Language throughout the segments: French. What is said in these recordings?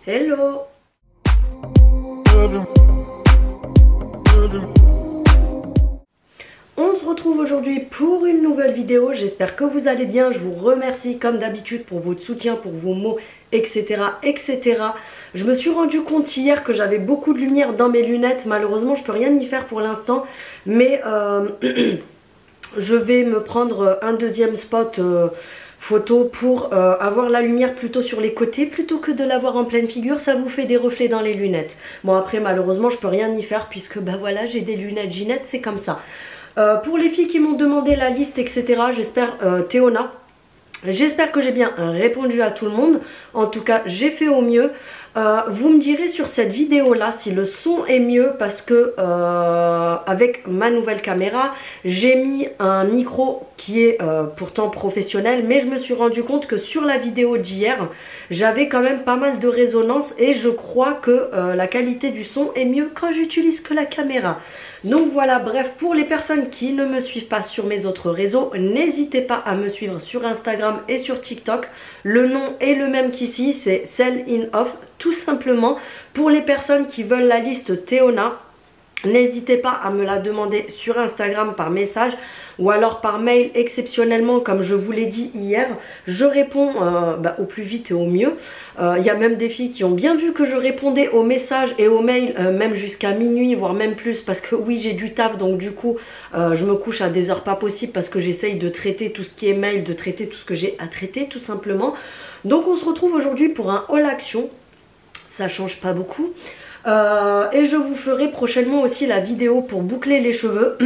Hello. On se retrouve aujourd'hui pour une nouvelle vidéo, j'espère que vous allez bien, je vous remercie comme d'habitude pour votre soutien, pour vos mots, etc. etc. Je me suis rendu compte hier que j'avais beaucoup de lumière dans mes lunettes, malheureusement je peux rien y faire pour l'instant, mais je vais me prendre un deuxième spot photo pour avoir la lumière plutôt sur les côtés plutôt que de l'avoir en pleine figure, ça vous fait des reflets dans les lunettes. Bon après malheureusement je peux rien y faire puisque bah voilà j'ai des lunettes Ginette, c'est comme ça. Pour les filles qui m'ont demandé la liste etc, j'espère Théona, j'espère que j'ai bien répondu à tout le monde, en tout cas j'ai fait au mieux. Vous me direz sur cette vidéo là si le son est mieux parce que avec ma nouvelle caméra j'ai mis un micro qui est pourtant professionnel, mais je me suis rendu compte que sur la vidéo d'hier j'avais quand même pas mal de résonance et je crois que la qualité du son est mieux quand j'utilise que la caméra. Donc voilà, bref, pour les personnes qui ne me suivent pas sur mes autres réseaux, n'hésitez pas à me suivre sur Instagram et sur TikTok. Le nom est le même qu'ici, c'est Sell in Off, tout simplement. Pour les personnes qui veulent la liste Théona, n'hésitez pas à me la demander sur Instagram par message ou alors par mail exceptionnellement comme je vous l'ai dit hier. Je réponds au plus vite et au mieux. Il y a même des filles qui ont bien vu que je répondais aux messages et aux mails même jusqu'à minuit voire même plus parce que oui j'ai du taf donc du coup je me couche à des heures pas possibles parce que j'essaye de traiter tout ce qui est mail, de traiter tout ce que j'ai à traiter tout simplement. Donc on se retrouve aujourd'hui pour un haul action, ça change pas beaucoup. Et je vous ferai prochainement aussi la vidéo pour boucler les cheveux.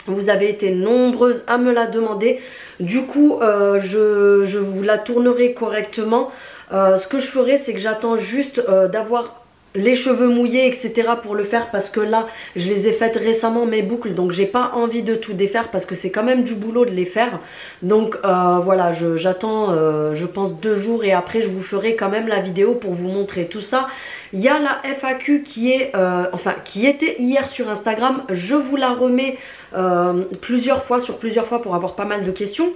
Vous avez été nombreuses à me la demander. Du coup, je vous la tournerai correctement. Ce que je ferai, c'est que j'attends juste d'avoir les cheveux mouillés, etc. pour le faire parce que là, je les ai faites récemment mes boucles. Donc, j'ai pas envie de tout défaire parce que c'est quand même du boulot de les faire. Donc, voilà, j'attends, je pense 2 jours et après, je vous ferai quand même la vidéo pour vous montrer tout ça. Il y a la FAQ qui est, qui était hier sur Instagram. Je vous la remets plusieurs fois pour avoir pas mal de questions.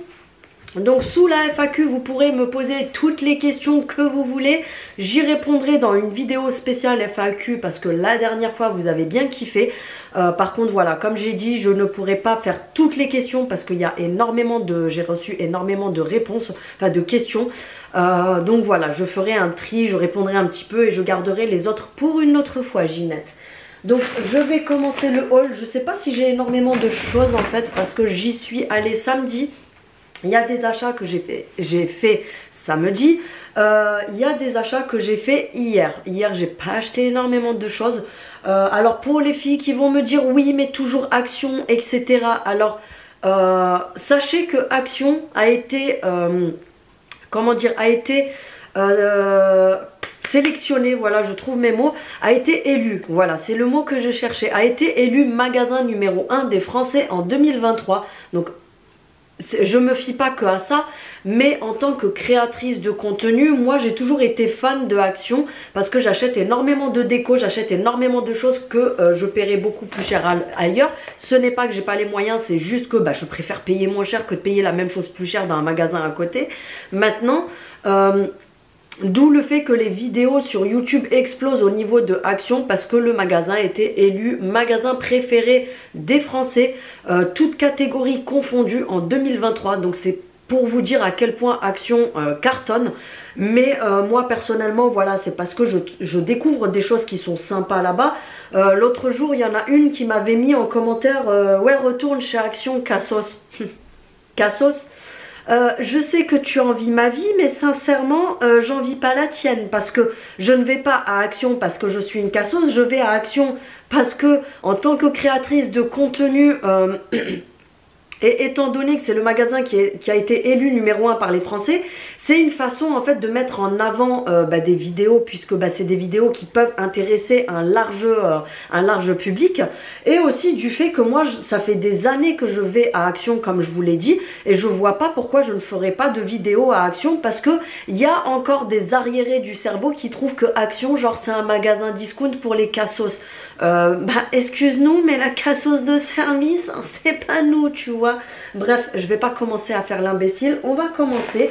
Donc sous la FAQ vous pourrez me poser toutes les questions que vous voulez, j'y répondrai dans une vidéo spéciale FAQ parce que la dernière fois vous avez bien kiffé. Par contre voilà, comme j'ai dit, je ne pourrai pas faire toutes les questions parce qu'il y a énormément de, j'ai reçu énormément de réponses, enfin de questions. Donc voilà, je ferai un tri, je répondrai un petit peu et je garderai les autres pour une autre fois Ginette. Donc je vais commencer le haul, je sais pas si j'ai énormément de choses en fait parce que j'y suis allée samedi. Il y a des achats que j'ai fait samedi. Il y a des achats que j'ai fait hier. Hier, j'ai pas acheté énormément de choses. Alors, pour les filles qui vont me dire oui, mais toujours Action, etc. Alors, sachez que Action a été, sélectionné, voilà, je trouve mes mots, a été élu, voilà, c'est le mot que je cherchais, a été élu magasin numéro 1 des Français en 2023. Donc, je me fie pas que à ça, mais en tant que créatrice de contenu, moi j'ai toujours été fan de Action parce que j'achète énormément de déco, j'achète énormément de choses que je paierais beaucoup plus cher ailleurs. Ce n'est pas que j'ai pas les moyens, c'est juste que je préfère payer moins cher que de payer la même chose plus cher dans un magasin à côté. Maintenant, d'où le fait que les vidéos sur YouTube explosent au niveau de Action parce que le magasin a été élu magasin préféré des Français, toutes catégories confondues en 2023. Donc c'est pour vous dire à quel point Action cartonne. Mais moi personnellement voilà, c'est parce que je découvre des choses qui sont sympas là-bas. L'autre jour il y en a une qui m'avait mis en commentaire ouais retourne chez Action Cassos. Cassos. Je sais que tu envies ma vie, mais sincèrement, j'envie pas la tienne parce que je ne vais pas à Action parce que je suis une cassos, je vais à Action parce que en tant que créatrice de contenu, et étant donné que c'est le magasin qui a été élu numéro 1 par les Français, c'est une façon en fait de mettre en avant des vidéos puisque c'est des vidéos qui peuvent intéresser un large public, et aussi du fait que moi ça fait des années que je vais à Action comme je vous l'ai dit et je vois pas pourquoi je ne ferai pas de vidéos à Action parce que il y a encore des arriérés du cerveau qui trouvent que Action genre c'est un magasin discount pour les cassos. Excuse-nous mais la cassos de service c'est pas nous tu vois. Bref, je vais pas commencer à faire l'imbécile, on va commencer.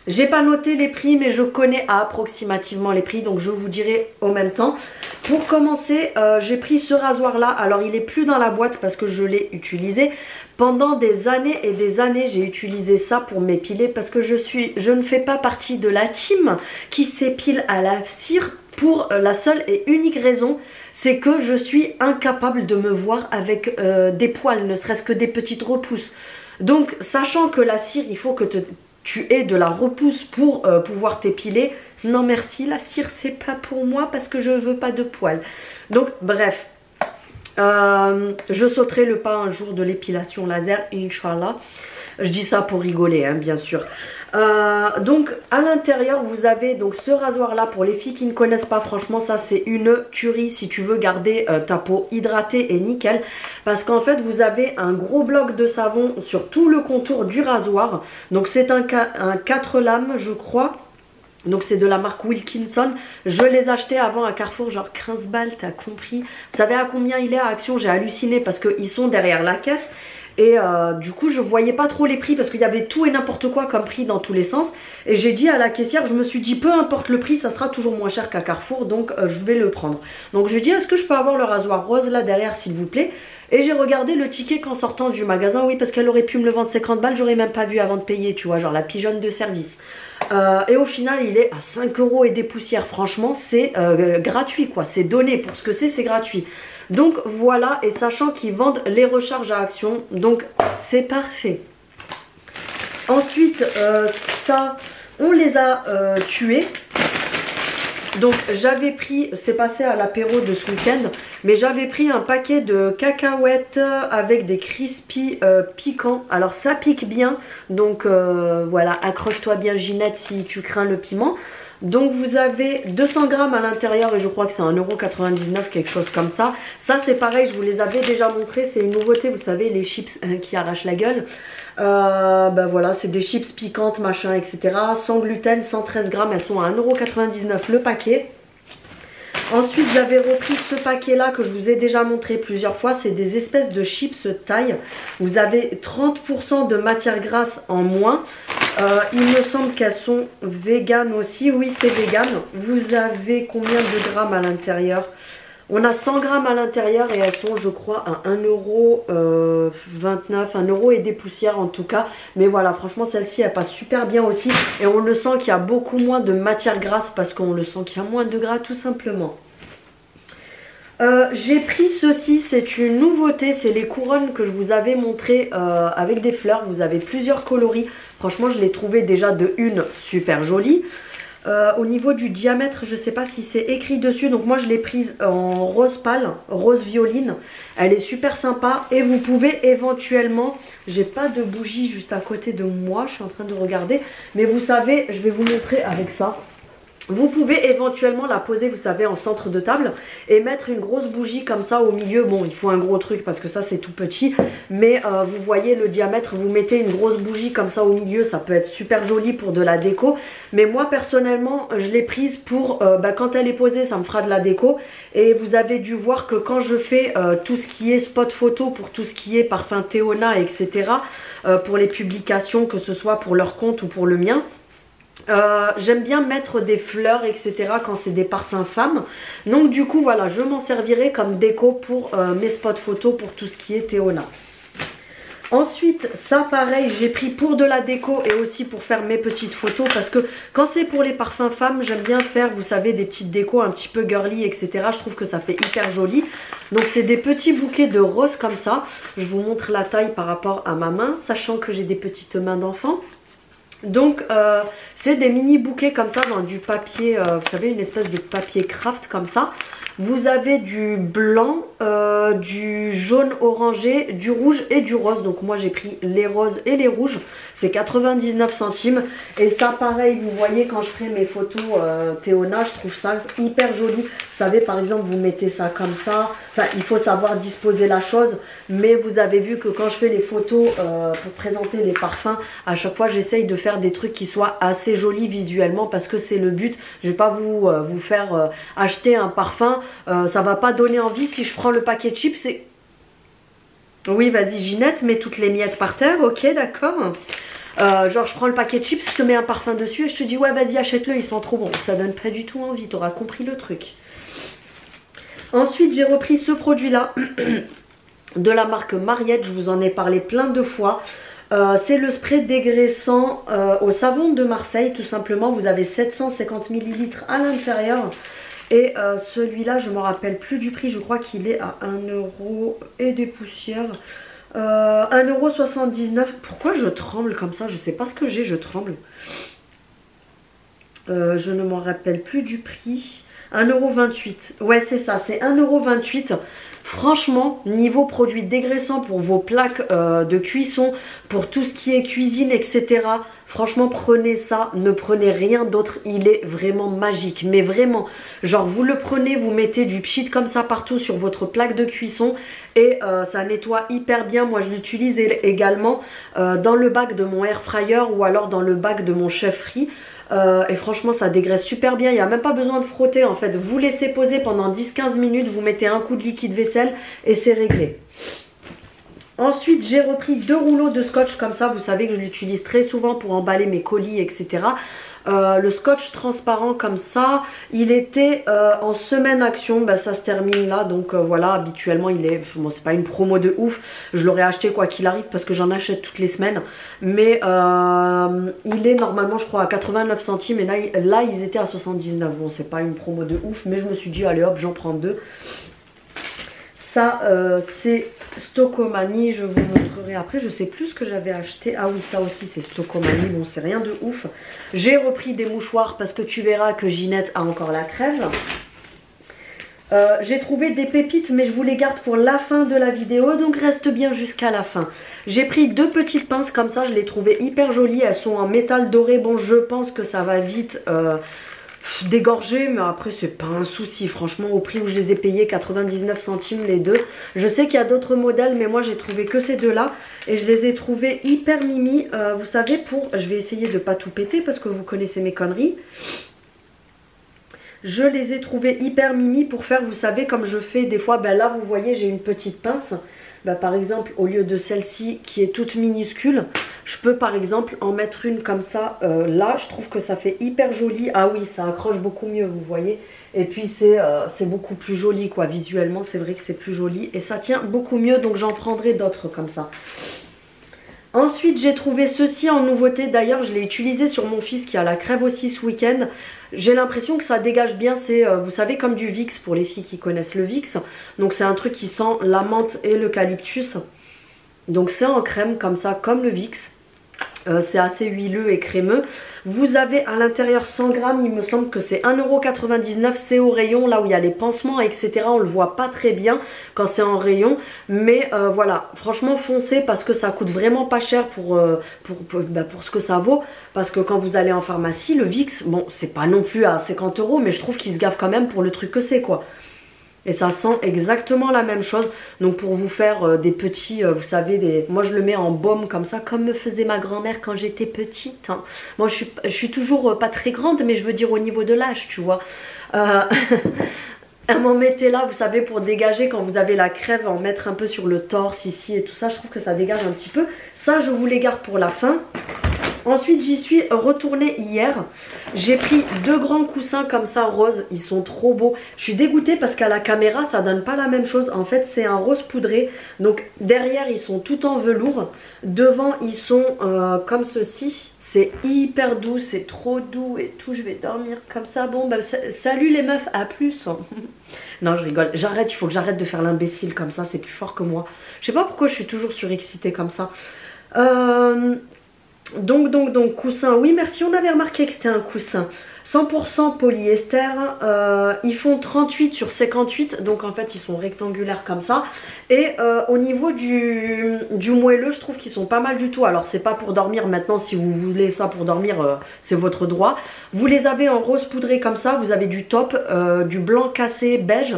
J'ai pas noté les prix, mais je connais approximativement les prix, donc je vous dirai en même temps. Pour commencer, j'ai pris ce rasoir là. Alors il est plus dans la boîte parce que je l'ai utilisé. Pendant des années et des années, j'ai utilisé ça pour m'épiler parce que je ne fais pas partie de la team qui s'épile à la cire pour la seule et unique raison, c'est que je suis incapable de me voir avec des poils, ne serait-ce que des petites repousses. Donc, sachant que la cire, il faut que tu aies de la repousse pour pouvoir t'épiler. Non merci, la cire c'est pas pour moi parce que je veux pas de poils. Donc bref, je sauterai le pas un jour de l'épilation laser, Inch'Allah. Je dis ça pour rigoler, hein, bien sûr. Donc à l'intérieur vous avez donc ce rasoir là. Pour les filles qui ne connaissent pas, franchement ça c'est une tuerie si tu veux garder ta peau hydratée et nickel, parce qu'en fait vous avez un gros bloc de savon sur tout le contour du rasoir. Donc c'est un 4 lames je crois. Donc c'est de la marque Wilkinson. Je les achetais avant à Carrefour, genre 15 balles, t'as compris. Vous savez à combien il est à Action? J'ai halluciné parce qu'ils sont derrière la caisse. Et du coup je voyais pas trop les prix parce qu'il y avait tout et n'importe quoi comme prix dans tous les sens. Et j'ai dit à la caissière, je me suis dit peu importe le prix, ça sera toujours moins cher qu'à Carrefour, donc je vais le prendre. Donc je lui ai dit, est-ce que je peux avoir le rasoir rose là derrière s'il vous plaît? Et j'ai regardé le ticket qu'en sortant du magasin, oui parce qu'elle aurait pu me le vendre 50 balles, j'aurais même pas vu avant de payer, tu vois, genre la pigeonne de service. Et au final il est à 5 € et des poussières. Franchement c'est gratuit quoi, c'est donné pour ce que c'est gratuit. Donc voilà, et sachant qu'ils vendent les recharges à Action, donc c'est parfait. Ensuite ça on les a tués. Donc j'avais pris, c'est passé à l'apéro de ce week-end, mais j'avais pris un paquet de cacahuètes avec des crispy piquants. Alors ça pique bien, donc voilà, accroche-toi bien Ginette si tu crains le piment. Donc vous avez 200 grammes à l'intérieur et je crois que c'est 1,99 €, quelque chose comme ça. Ça c'est pareil, je vous les avais déjà montré, c'est une nouveauté, vous savez, les chips qui arrachent la gueule. Ben voilà, c'est des chips piquantes, machin, etc. Sans gluten, 113 grammes, elles sont à 1,99 € le paquet. Ensuite j'avais repris ce paquet là que je vous ai déjà montré plusieurs fois. C'est des espèces de chips taille. Vous avez 30% de matière grasse en moins. Il me semble qu'elles sont véganes aussi. Oui c'est vegan. Vous avez combien de grammes à l'intérieur? On a 100 grammes à l'intérieur et elles sont je crois à 1,29 €, 1 € et des poussières en tout cas. Mais voilà, franchement celle-ci elle passe super bien aussi. Et on le sent qu'il y a beaucoup moins de matière grasse parce qu'on le sent qu'il y a moins de gras tout simplement. J'ai pris ceci, c'est une nouveauté, c'est les couronnes que je vous avais montré avec des fleurs. Vous avez plusieurs coloris, franchement je l'ai trouvé déjà de une super jolie. Au niveau du diamètre, je ne sais pas si c'est écrit dessus, donc moi je l'ai prise en rose pâle, rose violine. Elle est super sympa et vous pouvez éventuellement, j'ai pas de bougie juste à côté de moi, je suis en train de regarder, mais vous savez, je vais vous montrer avec ça. Vous pouvez éventuellement la poser, vous savez, en centre de table et mettre une grosse bougie comme ça au milieu. Bon, il faut un gros truc parce que ça c'est tout petit, mais vous voyez le diamètre, vous mettez une grosse bougie comme ça au milieu, ça peut être super joli pour de la déco. Mais moi personnellement, je l'ai prise pour, quand elle est posée, ça me fera de la déco. Et vous avez dû voir que quand je fais tout ce qui est spot photo, pour tout ce qui est parfum Théona, etc., pour les publications, que ce soit pour leur compte ou pour le mien, j'aime bien mettre des fleurs etc quand c'est des parfums femmes. Donc du coup voilà, je m'en servirai comme déco pour mes spots photos pour tout ce qui est Théona. Ensuite ça pareil, j'ai pris pour de la déco et aussi pour faire mes petites photos, parce que quand c'est pour les parfums femmes, j'aime bien faire, vous savez, des petites décos un petit peu girly etc. Je trouve que ça fait hyper joli. Donc c'est des petits bouquets de roses comme ça. Je vous montre la taille par rapport à ma main, sachant que j'ai des petites mains d'enfant. Donc c'est des mini bouquets comme ça dans du papier, vous savez, une espèce de papier craft comme ça. Vous avez du blanc, du jaune orangé, du rouge et du rose. Donc moi j'ai pris les roses et les rouges. C'est 99 centimes. Et ça pareil, vous voyez quand je ferai mes photos Théona, je trouve ça hyper joli. Vous savez, par exemple, vous mettez ça comme ça. Enfin, il faut savoir disposer la chose. Mais vous avez vu que quand je fais les photos pour présenter les parfums, à chaque fois j'essaye de faire des trucs qui soient assez jolis visuellement, parce que c'est le but. Je vais pas vous faire acheter un parfum. Ça va pas donner envie. Si je prends le paquet de chips, c'est... Oui, vas-y Ginette, mets toutes les miettes par terre, ok, d'accord. Genre je prends le paquet de chips, je te mets un parfum dessus et je te dis ouais vas-y achète-le, il sent trop bon. Ça donne pas du tout envie, t'auras compris le truc. Ensuite j'ai repris ce produit là de la marque Mariette, je vous en ai parlé plein de fois. C'est le spray dégraissant au savon de Marseille tout simplement. Vous avez 750 ml à l'intérieur. Et celui-là je ne me rappelle plus du prix, je crois qu'il est à 1 euro et des poussières. 1,79 €. Pourquoi je tremble comme ça? Je sais pas ce que j'ai, je tremble. Je ne m'en rappelle plus du prix. 1,28 €. Ouais, c'est ça, c'est 1,28 €. Franchement, niveau produit dégraissant pour vos plaques de cuisson, pour tout ce qui est cuisine, etc. Franchement, prenez ça, ne prenez rien d'autre. Il est vraiment magique, mais vraiment. Genre, vous le prenez, vous mettez du pchit comme ça partout sur votre plaque de cuisson et ça nettoie hyper bien. Moi, je l'utilise également dans le bac de mon air fryer ou alors dans le bac de mon chef frit. Et franchement ça dégraisse super bien, il n'y a même pas besoin de frotter en fait. Vous laissez poser pendant 10-15 minutes, vous mettez un coup de liquide vaisselle et c'est réglé. Ensuite j'ai repris 2 rouleaux de scotch comme ça, vous savez que je l'utilise très souvent pour emballer mes colis etc. Le scotch transparent comme ça, il était en semaine action, bah, ça se termine là donc voilà, habituellement il est, bon c'est pas une promo de ouf, je l'aurais acheté quoi qu'il arrive parce que j'en achète toutes les semaines, mais il est normalement je crois à 89 centimes et là ils étaient à 79, bon c'est pas une promo de ouf mais je me suis dit allez hop j'en prends 2. Ça c'est Stocomanie, je vous montrerai après, je sais plus ce que j'avais acheté. Ah oui ça aussi c'est Stocomanie, bon c'est rien de ouf. J'ai repris des mouchoirs parce que tu verras que Ginette a encore la crève. J'ai trouvé des pépites mais je vous les garde pour la fin de la vidéo donc reste bien jusqu'à la fin. J'ai pris 2 petites pinces comme ça, je les trouvais hyper jolies, elles sont en métal doré, bon je pense que ça va vite dégorger mais après c'est pas un souci franchement au prix où je les ai payés 99 centimes les deux. Je sais qu'il y a d'autres modèles mais moi j'ai trouvé que ces deux là et je les ai trouvés hyper mimi. Vous savez pour, je vais essayer de pas tout péter parce que vous connaissez mes conneries. Je les ai trouvés hyper mimi pour faire, vous savez comme je fais des fois, ben là vous voyez j'ai une petite pince. Bah, par exemple au lieu de celle-ci qui est toute minuscule, je peux par exemple en mettre une comme ça là, je trouve que ça fait hyper joli. Ah oui ça accroche beaucoup mieux vous voyez, et puis c'est beaucoup plus joli quoi, visuellement c'est vrai que c'est plus joli et ça tient beaucoup mieux donc j'en prendrai d'autres comme ça. Ensuite j'ai trouvé ceci en nouveauté, d'ailleurs je l'ai utilisé sur mon fils qui a la crève aussi ce week-end. J'ai l'impression que ça dégage bien, c'est vous savez comme du Vicks pour les filles qui connaissent le Vicks. Donc c'est un truc qui sent la menthe et l'eucalyptus. Donc c'est en crème comme ça, comme le Vicks. C'est assez huileux et crémeux. Vous avez à l'intérieur 100 grammes, il me semble que c'est 1,99 €. C'est au rayon, là où il y a les pansements, etc. On le voit pas très bien quand c'est en rayon. Mais voilà, franchement foncez parce que ça coûte vraiment pas cher pour ce que ça vaut. Parce que quand vous allez en pharmacie, le Vicks, bon c'est pas non plus à 50 € mais je trouve qu'il se gave quand même pour le truc que c'est quoi. Et ça sent exactement la même chose. Donc pour vous faire des petits, vous savez, moi je le mets en baume comme ça, comme me faisait ma grand-mère quand j'étais petite. Hein. Moi je suis toujours pas très grande, mais je veux dire au niveau de l'âge, tu vois. Elle m'en mettait là, vous savez, pour dégager quand vous avez la crève, en mettre un peu sur le torse ici et tout ça. Je trouve que ça dégage un petit peu. Ça, je vous les garde pour la fin. Ensuite j'y suis retournée hier, j'ai pris 2 grands coussins comme ça rose, ils sont trop beaux. Je suis dégoûtée parce qu'à la caméra ça donne pas la même chose, en fait c'est un rose poudré. Donc derrière ils sont tout en velours, devant ils sont comme ceci. C'est hyper doux, c'est trop doux et tout, je vais dormir comme ça. Bon bah salut les meufs, à plus. Non je rigole, j'arrête, il faut que j'arrête de faire l'imbécile comme ça, c'est plus fort que moi. Je sais pas pourquoi je suis toujours surexcitée comme ça. Donc, coussin, oui merci, on avait remarqué que c'était un coussin 100% polyester, ils font 38 sur 58, donc en fait ils sont rectangulaires comme ça. Et au niveau du moelleux, je trouve qu'ils sont pas mal du tout. Alors c'est pas pour dormir maintenant, si vous voulez ça pour dormir, c'est votre droit. Vous les avez en rose poudré comme ça, vous avez du taupe, du blanc cassé beige,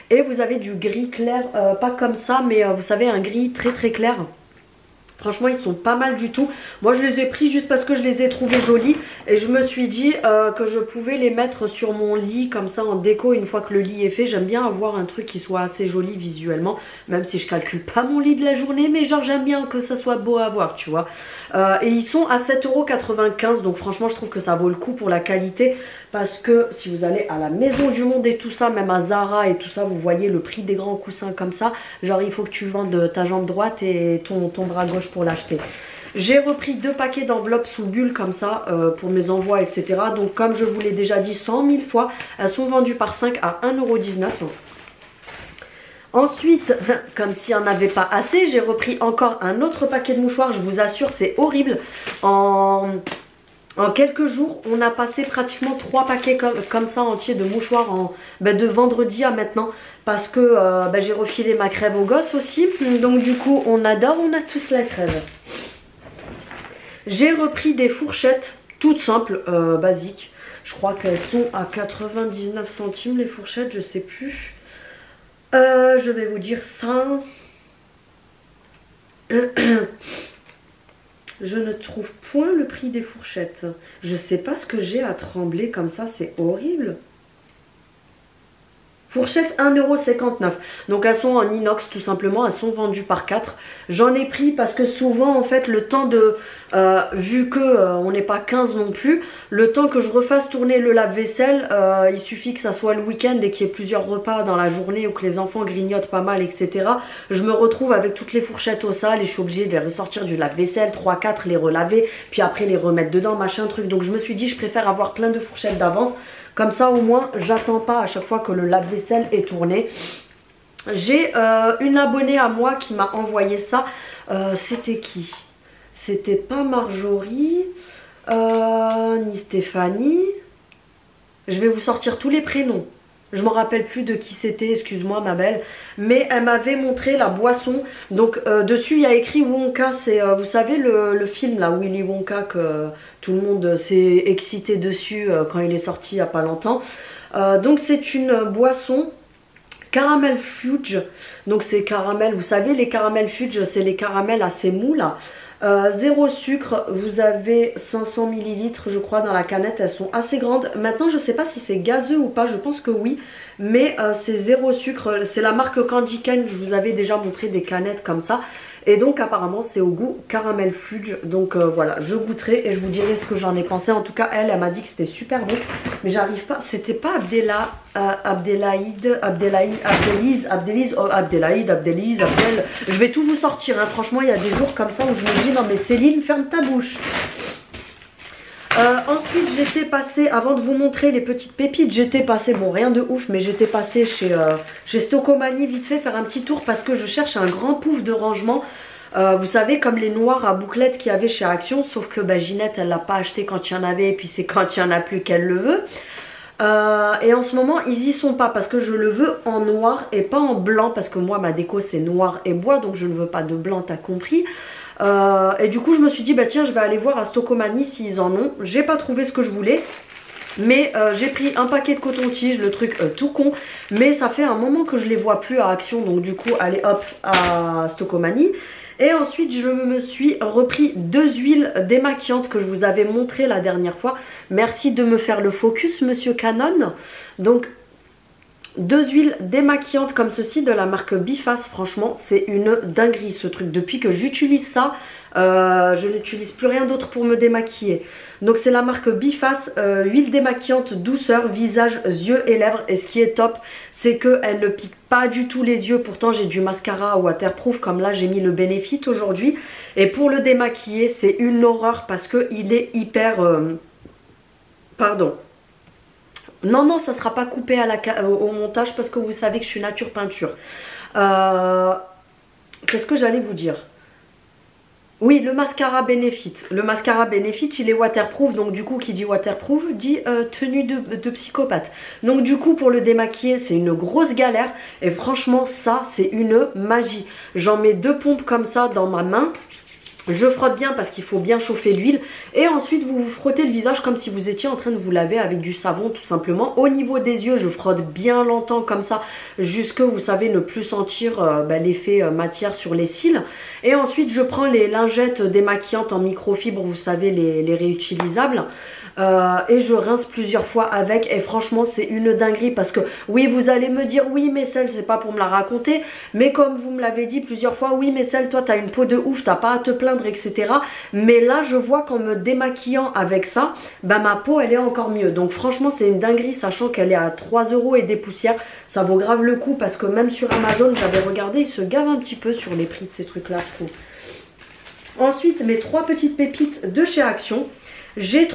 et vous avez du gris clair, pas comme ça, mais vous savez un gris très très clair. Franchement, ils sont pas mal du tout. Moi, je les ai pris juste parce que je les ai trouvés jolis. Et je me suis dit que je pouvais les mettre sur mon lit comme ça en déco une fois que le lit est fait. J'aime bien avoir un truc qui soit assez joli visuellement. Même si je calcule pas mon lit de la journée. Mais genre, j'aime bien que ça soit beau à voir, tu vois. Et ils sont à 7,95 €. Donc franchement, je trouve que ça vaut le coup pour la qualité. Parce que si vous allez à la Maison du Monde et tout ça, même à Zara et tout ça, vous voyez le prix des grands coussins comme ça. Genre, il faut que tu vendes ta jambe droite et ton bras gauche pour l'acheter. J'ai repris 2 paquets d'enveloppes sous bulle comme ça pour mes envois, etc. Donc comme je vous l'ai déjà dit 100 000 fois, elles sont vendues par 5 à 1,19 €. Ensuite, comme s'il n'y en avait pas assez, j'ai repris encore un autre paquet de mouchoirs. Je vous assure, c'est horrible. En quelques jours, on a passé pratiquement 3 paquets comme ça entiers de mouchoirs de vendredi à maintenant. Parce que j'ai refilé ma crève aux gosses aussi. Donc du coup, on adore, on a tous la crève. J'ai repris des fourchettes toutes simples, basiques. Je crois qu'elles sont à 99 centimes les fourchettes, je sais plus. Je vais vous dire ça. Je ne trouve point le prix des fourchettes. Je sais pas ce que j'ai à trembler comme ça, c'est horrible. Fourchette 1,59 €. Donc elles sont en inox tout simplement, elles sont vendues par 4. J'en ai pris parce que souvent en fait le temps de, vu que on n'est pas 15 non plus, le temps que je refasse tourner le lave-vaisselle, il suffit que ça soit le week-end et qu'il y ait plusieurs repas dans la journée ou que les enfants grignotent pas mal, etc. Je me retrouve avec toutes les fourchettes au sale et je suis obligée de les ressortir du lave-vaisselle, 3-4, les relaver, puis après les remettre dedans, machin truc. Donc je me suis dit je préfère avoir plein de fourchettes d'avance. Comme ça au moins j'attends pas à chaque fois que le lave-vaisselle est tourné. J'ai une abonnée à moi qui m'a envoyé ça. C'était qui? C'était pas Marjorie, ni Stéphanie. Je vais vous sortir tous les prénoms. Je me rappelle plus de qui c'était, excuse-moi ma belle. Mais elle m'avait montré la boisson. Donc dessus il y a écrit Wonka. C'est vous savez le film là, Willy Wonka, que tout le monde s'est excité dessus quand il est sorti il n'y a pas longtemps. Donc c'est une boisson caramel fudge. Donc c'est caramel, vous savez les caramel fudge, c'est les caramels assez mous là. Zéro sucre, vous avez 500 ml je crois dans la canette, elles sont assez grandes. Maintenant je sais pas si c'est gazeux ou pas, je pense que oui, mais c'est zéro sucre, c'est la marque Candy Cane, je vous avais déjà montré des canettes comme ça. Et donc apparemment c'est au goût caramel fudge. Donc voilà, je goûterai et je vous dirai ce que j'en ai pensé. En tout cas elle m'a dit que c'était super bon. Mais j'arrive pas, c'était pas Abdelaïd. Je vais tout vous sortir hein. Franchement il y a des jours comme ça où je me dis non mais Céline ferme ta bouche. Ensuite j'étais passée, avant de vous montrer les petites pépites, j'étais passée, bon rien de ouf, mais j'étais passée chez Stocomanie vite fait faire un petit tour parce que je cherche un grand pouf de rangement. Vous savez comme les noirs à bouclettes qu'il y avait chez Action, sauf que Ginette elle l'a pas acheté quand il y en avait et puis c'est quand il y en a plus qu'elle le veut. Et en ce moment ils y sont pas parce que je le veux en noir et pas en blanc parce que moi ma déco c'est noir et bois donc je ne veux pas de blanc, t'as compris. Et du coup je me suis dit bah tiens je vais aller voir à Stocomanie s'ils en ont. J'ai pas trouvé ce que je voulais. Mais j'ai pris un paquet de coton-tige, le truc tout con. Mais ça fait un moment que je les vois plus à Action. Donc du coup allez hop à Stocomanie. Et ensuite je me suis repris 2 huiles démaquillantes que je vous avais montré la dernière fois. Merci de me faire le focus monsieur Canon. Donc 2 huiles démaquillantes comme ceci de la marque Biface. Franchement c'est une dinguerie ce truc. Depuis que j'utilise ça je n'utilise plus rien d'autre pour me démaquiller. Donc c'est la marque Biface, huile démaquillante douceur, visage, yeux et lèvres. Et ce qui est top c'est qu'elle ne pique pas du tout les yeux. Pourtant j'ai du mascara waterproof comme là j'ai mis le Benefit aujourd'hui. Et pour le démaquiller c'est une horreur parce qu'il est hyper... Pardon. Non, ça ne sera pas coupé au montage parce que vous savez que je suis nature peinture. Qu'est-ce que j'allais vous dire? Oui, le mascara Benefit. Le mascara Benefit, il est waterproof. Donc du coup, qui dit waterproof, dit tenue de psychopathe. Donc du coup, pour le démaquiller, c'est une grosse galère. Et franchement, ça, c'est une magie. J'en mets 2 pompes comme ça dans ma main. Je frotte bien parce qu'il faut bien chauffer l'huile. Et ensuite, vous vous frottez le visage comme si vous étiez en train de vous laver avec du savon tout simplement. Au niveau des yeux, je frotte bien longtemps comme ça jusque, vous savez, ne plus sentir l'effet matière sur les cils. Et ensuite, je prends les lingettes démaquillantes en microfibre, vous savez, les réutilisables. Et je rince plusieurs fois avec, et franchement c'est une dinguerie parce que oui, vous allez me dire oui mais celle c'est pas pour me la raconter, mais comme vous me l'avez dit plusieurs fois, oui mais celle toi t'as une peau de ouf, t'as pas à te plaindre etc. Mais là je vois qu'en me démaquillant avec ça, bah ma peau elle est encore mieux. Donc franchement c'est une dinguerie, sachant qu'elle est à 3 € et des poussières, ça vaut grave le coup parce que même sur Amazon j'avais regardé, ils se gavent un petit peu sur les prix de ces trucs là je trouve. Ensuite mes 3 petites pépites de chez Action. J'ai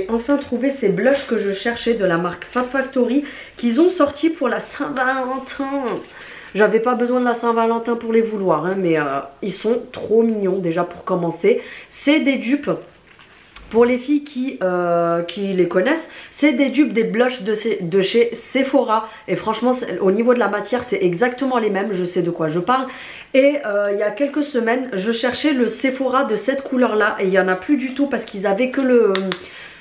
enfin trouvé ces blushs que je cherchais de la marque Fab Factory qu'ils ont sorti pour la Saint-Valentin. J'avais pas besoin de la Saint-Valentin pour les vouloir, hein, mais ils sont trop mignons déjà pour commencer. C'est des dupes. Pour les filles qui les connaissent, c'est des dupes des blushs de chez Sephora. Et franchement, au niveau de la matière, c'est exactement les mêmes. Je sais de quoi je parle. Et il y a quelques semaines, je cherchais le Sephora de cette couleur-là. Et il n'y en a plus du tout parce qu'ils avaient que le...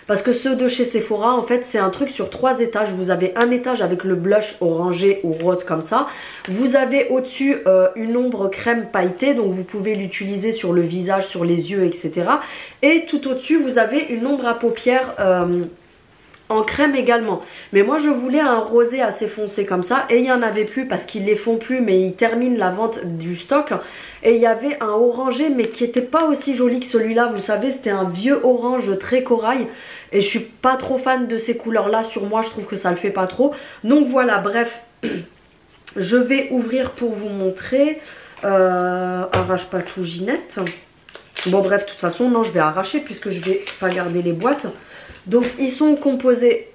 Parce que ceux de chez Sephora, en fait, c'est un truc sur 3 étages. Vous avez un étage avec le blush orangé ou rose comme ça. Vous avez au-dessus une ombre crème pailletée. Donc, vous pouvez l'utiliser sur le visage, sur les yeux, etc. Et tout au-dessus, vous avez une ombre à paupières en crème également. Mais moi, je voulais un rosé assez foncé comme ça. Et il n'y en avait plus parce qu'ils les font plus. Mais ils terminent la vente du stock. Et il y avait un orangé mais qui n'était pas aussi joli que celui-là. Vous savez, c'était un vieux orange très corail. Et je suis pas trop fan de ces couleurs-là sur moi. Je trouve que ça le fait pas trop. Donc voilà, bref. Je vais ouvrir pour vous montrer. Arrache pas tout, Ginette. Bon bref, de toute façon, non, je vais arracher puisque je vais pas garder les boîtes. Donc ils sont composés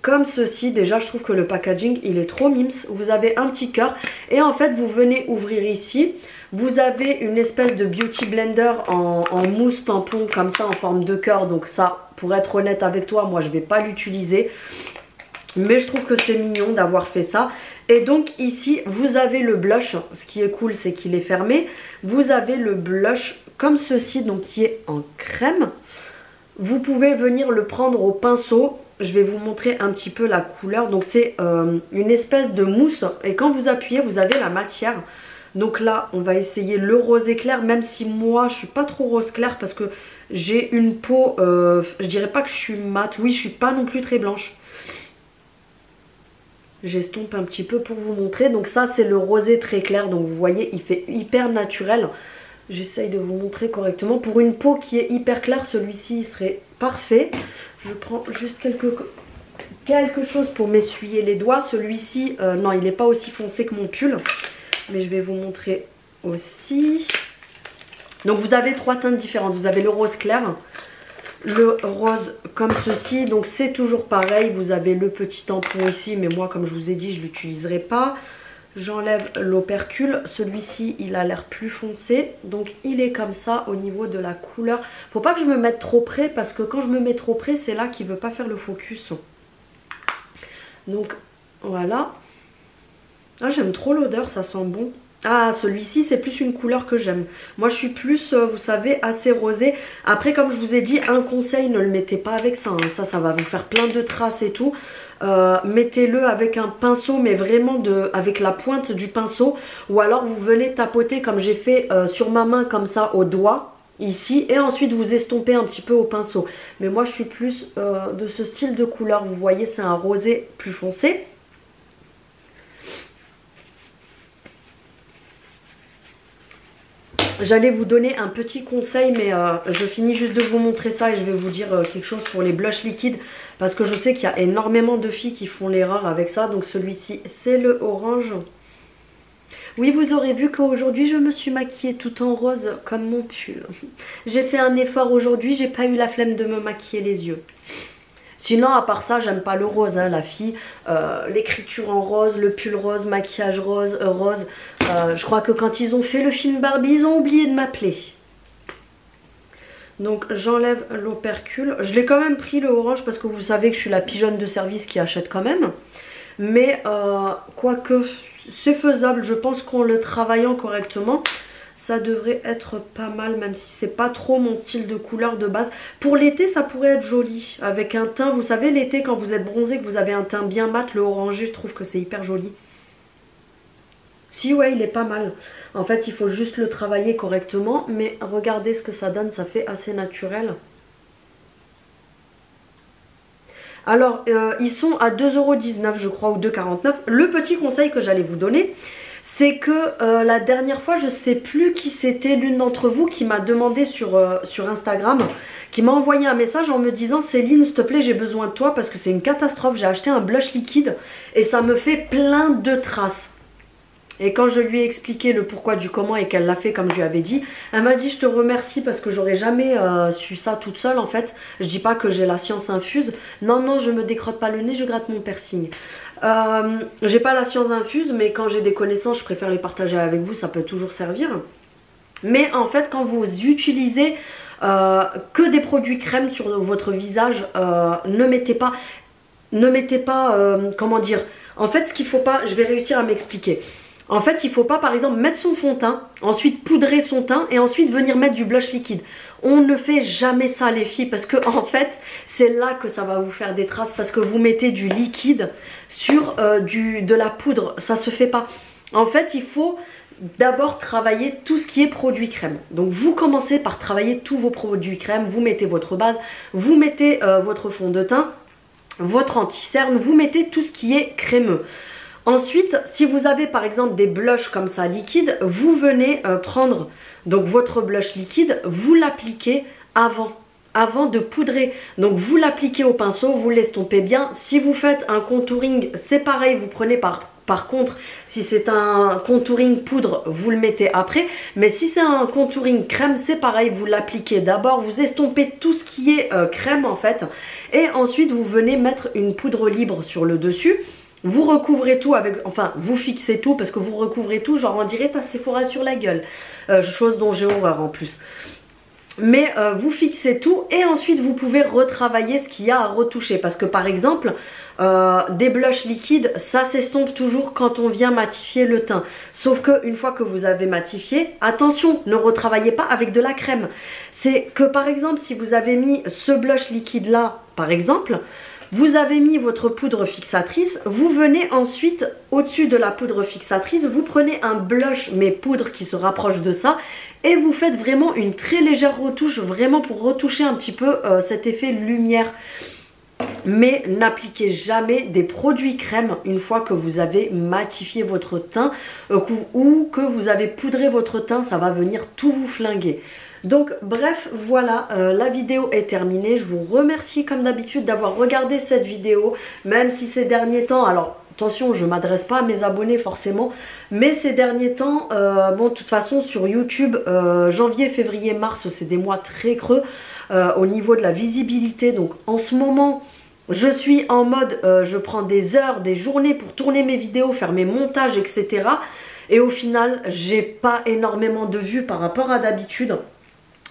comme ceci. Déjà je trouve que le packaging il est trop mims. Vous avez un petit cœur et en fait vous venez ouvrir ici. Vous avez une espèce de beauty blender en mousse tampon comme ça en forme de cœur. Donc ça, pour être honnête avec toi, moi je vais pas l'utiliser. Mais je trouve que c'est mignon d'avoir fait ça. Et donc ici vous avez le blush. Ce qui est cool c'est qu'il est fermé. Vous avez le blush comme ceci, donc qui est en crème. Vous pouvez venir le prendre au pinceau. Je vais vous montrer un petit peu la couleur. Donc c'est une espèce de mousse. Et quand vous appuyez, vous avez la matière. Donc là, on va essayer le rose éclair. Même si moi, je suis pas trop rose clair. Parce que j'ai une peau, je dirais pas que je suis mate. Oui, je suis pas non plus très blanche. J'estompe un petit peu pour vous montrer. Donc ça, c'est le rosé très clair. Donc vous voyez, il fait hyper naturel. J'essaye de vous montrer correctement. Pour une peau qui est hyper claire, celui-ci serait parfait. Je prends juste quelque chose pour m'essuyer les doigts. Celui-ci, non, il n'est pas aussi foncé que mon pull. Mais je vais vous montrer aussi. Donc vous avez 3 teintes différentes. Vous avez le rose clair, le rose comme ceci. Donc c'est toujours pareil. Vous avez le petit tampon ici. Mais moi, comme je vous ai dit, je ne l'utiliserai pas. J'enlève l'opercule, celui-ci il a l'air plus foncé, donc il est comme ça au niveau de la couleur. Faut pas que je me mette trop près parce que quand je me mets trop près c'est là qu'il veut pas faire le focus. Donc voilà. Ah j'aime trop l'odeur, ça sent bon. Ah celui-ci c'est plus une couleur que j'aime. Moi je suis plus vous savez assez rosée. Après comme je vous ai dit un conseil, ne le mettez pas avec ça, hein. Ça va vous faire plein de traces et tout. Mettez-le avec un pinceau mais vraiment avec la pointe du pinceau. Ou alors vous venez tapoter comme j'ai fait sur ma main comme ça au doigt. Ici et ensuite vous estompez un petit peu au pinceau. Mais moi je suis plus de ce style de couleur. Vous voyez c'est un rosé plus foncé. J'allais vous donner un petit conseil mais je finis juste de vous montrer ça et je vais vous dire quelque chose pour les blushs liquides. Parce que je sais qu'il y a énormément de filles qui font l'erreur avec ça. Donc celui-ci c'est le orange. Oui vous aurez vu qu'aujourd'hui je me suis maquillée tout en rose comme mon pull. J'ai fait un effort aujourd'hui, j'ai pas eu la flemme de me maquiller les yeux. Sinon à part ça j'aime pas le rose hein, la fille, l'écriture en rose, le pull rose, maquillage rose, je crois que quand ils ont fait le film Barbie ils ont oublié de m'appeler. Donc j'enlève l'opercule, je l'ai quand même pris le orange parce que vous savez que je suis la pigeonne de service qui achète quand même. Mais quoique c'est faisable, je pense qu'en le travaillant correctement, ça devrait être pas mal, même si c'est pas trop mon style de couleur de base. Pour l'été, ça pourrait être joli, avec un teint, vous savez, l'été, quand vous êtes bronzé, que vous avez un teint bien mat, le orangé, je trouve que c'est hyper joli. Si, ouais, il est pas mal. En fait, il faut juste le travailler correctement, mais regardez ce que ça donne, ça fait assez naturel. Alors, ils sont à 2,19 € je crois, ou 2,49 €. Le petit conseil que j'allais vous donner, c'est que la dernière fois, je sais plus qui c'était, l'une d'entre vous qui m'a demandé sur Instagram, qui m'a envoyé un message en me disant: Céline, s'il te plaît, j'ai besoin de toi parce que c'est une catastrophe, j'ai acheté un blush liquide et ça me fait plein de traces. Et quand je lui ai expliqué le pourquoi du comment et qu'elle l'a fait comme je lui avais dit, elle m'a dit: je te remercie parce que j'aurais jamais su ça toute seule en fait. Je dis pas que j'ai la science infuse. Non, non, je me décrotte pas le nez, je gratte mon piercing. J'ai pas la science infuse, mais quand j'ai des connaissances, je préfère les partager avec vous, ça peut toujours servir. Mais en fait, quand vous utilisez que des produits crème sur votre visage, ne mettez pas, comment dire, en fait ce qu'il faut pas, je vais réussir à m'expliquer. En fait, il ne faut pas, par exemple, mettre son fond de teint, ensuite poudrer son teint et ensuite venir mettre du blush liquide. On ne fait jamais ça, les filles, parce que en fait, c'est là que ça va vous faire des traces, parce que vous mettez du liquide sur de la poudre. Ça se fait pas. En fait, il faut d'abord travailler tout ce qui est produit crème. Donc, vous commencez par travailler tous vos produits crème. Vous mettez votre base, vous mettez votre fond de teint, votre anti-cerne, vous mettez tout ce qui est crémeux. Ensuite, si vous avez par exemple des blushs comme ça liquides, vous venez prendre donc votre blush liquide, vous l'appliquez avant de poudrer. Donc vous l'appliquez au pinceau, vous l'estompez bien. Si vous faites un contouring, c'est pareil, vous prenez par contre, si c'est un contouring poudre, vous le mettez après. Mais si c'est un contouring crème, c'est pareil, vous l'appliquez d'abord, vous estompez tout ce qui est crème en fait. Et ensuite, vous venez mettre une poudre libre sur le dessus. Vous recouvrez tout avec, enfin vous fixez tout parce que vous recouvrez tout, genre on dirait t'as Sephora sur la gueule, chose dont j'ai horreur en plus. Mais vous fixez tout et ensuite vous pouvez retravailler ce qu'il y a à retoucher. Parce que par exemple, des blushs liquides, ça s'estompe toujours quand on vient matifier le teint. Sauf qu'une fois que vous avez matifié, attention, ne retravaillez pas avec de la crème. C'est que par exemple, si vous avez mis ce blush liquide là, par exemple, vous avez mis votre poudre fixatrice, vous venez ensuite au-dessus de la poudre fixatrice, vous prenez un blush mais poudre qui se rapproche de ça et vous faites vraiment une très légère retouche, vraiment pour retoucher un petit peu cet effet lumière. Mais n'appliquez jamais des produits crème une fois que vous avez matifié votre teint ou que vous avez poudré votre teint, ça va venir tout vous flinguer. Donc bref, voilà, la vidéo est terminée. Je vous remercie comme d'habitude d'avoir regardé cette vidéo, même si ces derniers temps, alors attention, je ne m'adresse pas à mes abonnés forcément, mais ces derniers temps, bon de toute façon sur YouTube, janvier, février, mars, c'est des mois très creux au niveau de la visibilité. Donc en ce moment, je suis en mode, je prends des heures, des journées pour tourner mes vidéos, faire mes montages, etc. Et au final, j'ai pas énormément de vues par rapport à d'habitude.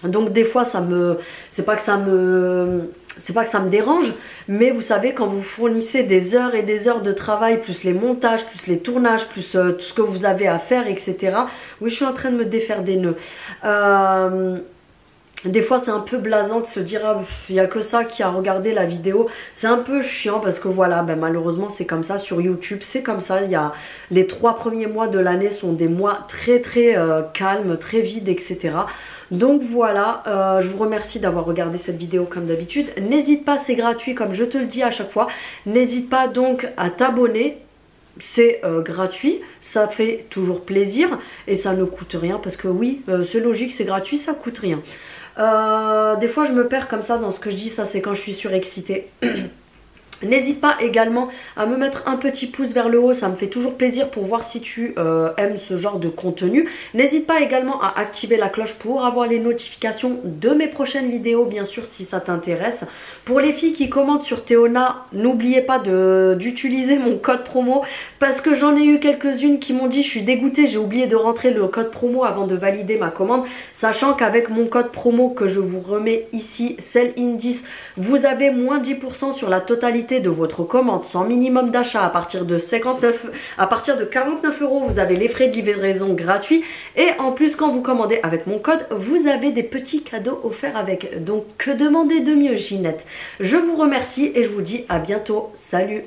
Donc des fois c'est pas que ça me dérange, mais vous savez quand vous fournissez des heures et des heures de travail, plus les montages, plus les tournages, plus tout ce que vous avez à faire, etc. Oui, je suis en train de me défaire des nœuds. Des fois c'est un peu blasant de se dire ah, il n'y a que ça qui a regardé la vidéo. C'est un peu chiant parce que voilà, ben, malheureusement c'est comme ça sur YouTube, c'est comme ça. Il y a les 3 premiers mois de l'année sont des mois très calmes, très vides, etc. Donc voilà, je vous remercie d'avoir regardé cette vidéo comme d'habitude. N'hésite pas, c'est gratuit comme je te le dis à chaque fois. N'hésite pas donc à t'abonner. C'est gratuit, ça fait toujours plaisir et ça ne coûte rien parce que oui, c'est logique, c'est gratuit, ça coûte rien. Des fois je me perds comme ça dans ce que je dis, ça c'est quand je suis surexcitée. N'hésite pas également à me mettre un petit pouce vers le haut, ça me fait toujours plaisir pour voir si tu aimes ce genre de contenu. N'hésite pas également à activer la cloche pour avoir les notifications de mes prochaines vidéos, bien sûr si ça t'intéresse. Pour les filles qui commentent sur Théona, n'oubliez pas d'utiliser mon code promo parce que j'en ai eu quelques-unes qui m'ont dit je suis dégoûtée, j'ai oublié de rentrer le code promo avant de valider ma commande, sachant qu'avec mon code promo que je vous remets ici, CELINE10, vous avez moins 10% sur la totalité totalité de votre commande sans minimum d'achat à partir de 49 euros, vous avez les frais de livraison gratuits et en plus quand vous commandez avec mon code, vous avez des petits cadeaux offerts avec. Donc que demander de mieux, Ginette? Je vous remercie et je vous dis à bientôt. Salut!